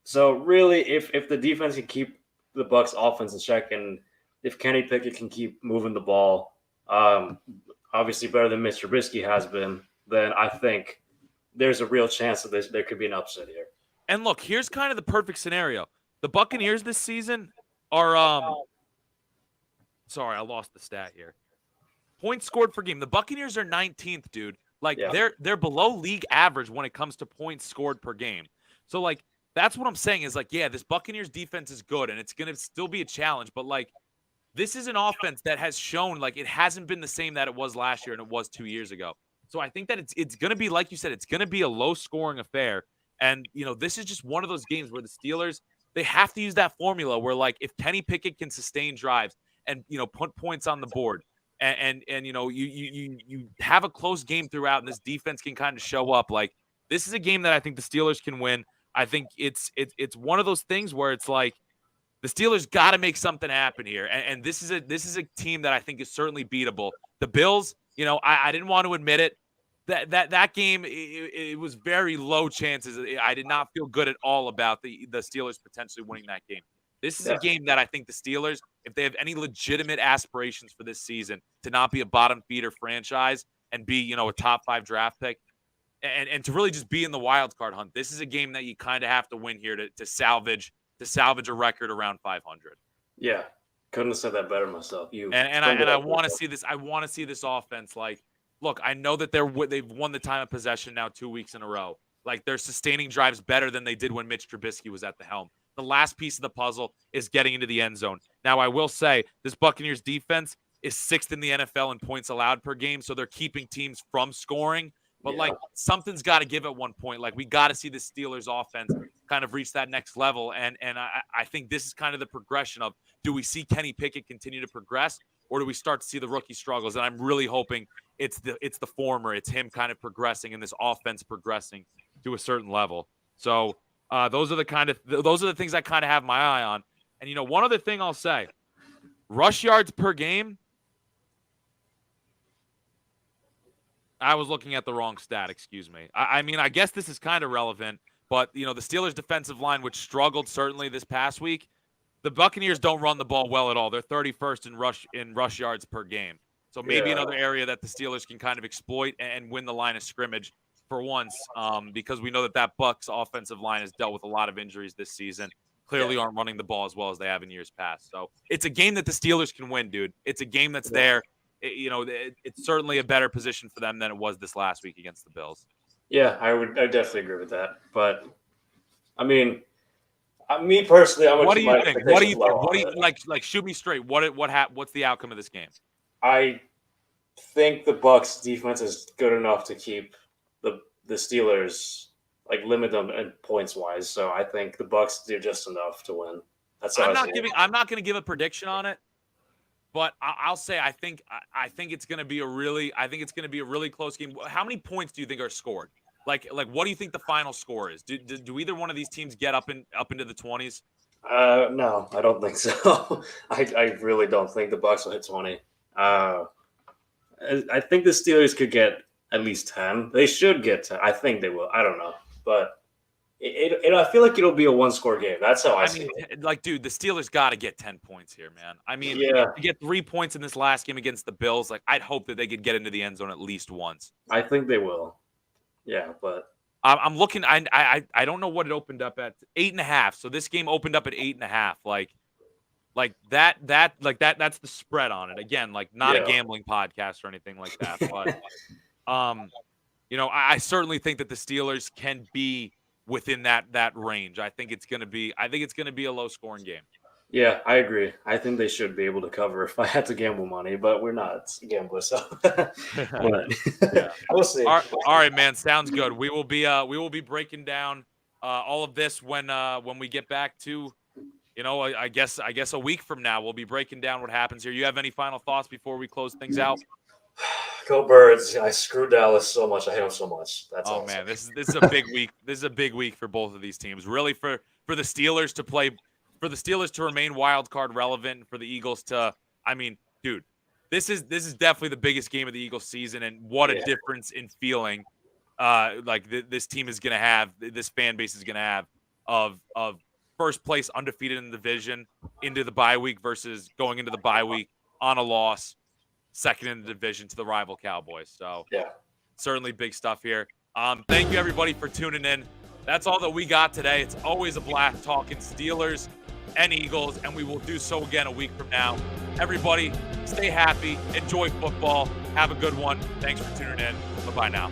So really, if the defense can keep the Bucks offense in check, and if Kenny Pickett can keep moving the ball, obviously better than Mr. Trubisky has been, then I think there's a real chance that there could be an upset here. And look, here's kind of the perfect scenario. The Buccaneers this season are sorry, I lost the stat here. Points scored per game. The Buccaneers are 19th, dude. Like, they're below league average when it comes to points scored per game. So, like, that's what I'm saying is, like, yeah, this Buccaneers defense is good, and it's going to still be a challenge. But, like, this is an offense that has shown, like, it hasn't been the same that it was last year and it was 2 years ago. So I think that it's going to be, like you said, it's going to be a low-scoring affair. And, this is just one of those games where the Steelers, they have to use that formula where, like, if Kenny Pickett can sustain drives and, put points on the board, and you have a close game throughout, and this defense can kind of show up. Like, this is a game that I think the Steelers can win. I think it's one of those things where it's like the Steelers got to make something happen here, and this is a team that I think is certainly beatable. The Bills, I didn't want to admit it. That game, it was very low chances. I did not feel good at all about the Steelers potentially winning that game. This is a game that I think the Steelers, if they have any legitimate aspirations for this season to not be a bottom feeder franchise and be, a top 5 draft pick, and to really just be in the wild card hunt, this is a game that you kind of have to win here to salvage a record around 500. Yeah, couldn't have said that better myself. I want to see this. I want to see this offense. Like, look, I know that they've won the time of possession now 2 weeks in a row. Like, they're sustaining drives better than they did when Mitch Trubisky was at the helm. The last piece of the puzzle is getting into the end zone. Now, I will say this Buccaneers defense is 6th in the NFL in points allowed per game, so they're keeping teams from scoring. But, like, something's got to give at one point. Like, we got to see the Steelers offense kind of reach that next level. And I think this is kind of the progression of, do we see Kenny Pickett continue to progress, or do we start to see the rookie struggles? And I'm really hoping it's the former. It's him kind of progressing and this offense progressing to a certain level. So those are the things I kind of have my eye on. And, one other thing I'll say, rush yards per game, I was looking at the wrong stat, excuse me. I mean, I guess this is kind of relevant, but, the Steelers' defensive line, which struggled certainly this past week, the Buccaneers don't run the ball well at all. They're 31st in rush yards per game. So maybe another area that the Steelers can kind of exploit and win the line of scrimmage for once, because we know that Bucs offensive line has dealt with a lot of injuries this season. Clearly aren't running the ball as well as they have in years past. So it's a game that the Steelers can win, dude. It's a game that's there. It's certainly a better position for them than it was this last week against the Bills. Yeah, I definitely agree with that. But I mean, me personally, what do you think? What do you like? Shoot me straight. What's the outcome of this game? I think the Bucs defense is good enough to keep the Steelers, like, limit them in points wise. So I think the Bucs do just enough to win. I'm not going to give a prediction on it, but I'll say I think it's going to be a really close game. How many points do you think are scored? what do you think the final score is? Do either one of these teams get up into the 20s? No, I don't think so. I really don't think the Bucks will hit 20. I think the Steelers could get at least 10. They should get 10. I think they will. I don't know, but I feel like it'll be a one-score game. That's how I see it. Dude, the Steelers got to get 10 points here, man. I mean, Yeah, to get 3 points in this last game against the Bills, I'd hope that they could get into the end zone at least once. I think they will. Yeah, but I'm looking. I don't know what it opened up at 8.5. So this game opened up at 8.5. That's the spread on it. Again, not a gambling podcast or anything like that. But I certainly think that the Steelers can be within that range. I think it's gonna be a low scoring game. yeah, I agree. I think they should be able to cover if I had to gamble money, but we're not gamblers, so but, Yeah. we'll see. All right, man. Sounds good. We will be breaking down all of this when we get back to, I guess a week from now. We'll be breaking down what happens here. You have any final thoughts before we close things out? Go Birds! I screw Dallas so much. I hate them so much. That's Oh all. man, this is a big week. This is a big week for both of these teams. Really, for the Steelers to play, for the Steelers to remain wild card relevant, and for the Eagles to, I mean, dude, this is definitely the biggest game of the Eagles season, and what a difference in feeling, this team is gonna have, this fan base is gonna have of first place undefeated in the division into the bye week versus going into the bye week on a loss, second in the division to the rival Cowboys. So certainly big stuff here. Thank you everybody for tuning in. That's all that we got today. It's always a blast talking Steelers and Eagles, and we will do so again a week from now. Everybody, stay happy, enjoy football, have a good one. Thanks for tuning in. Bye-bye now.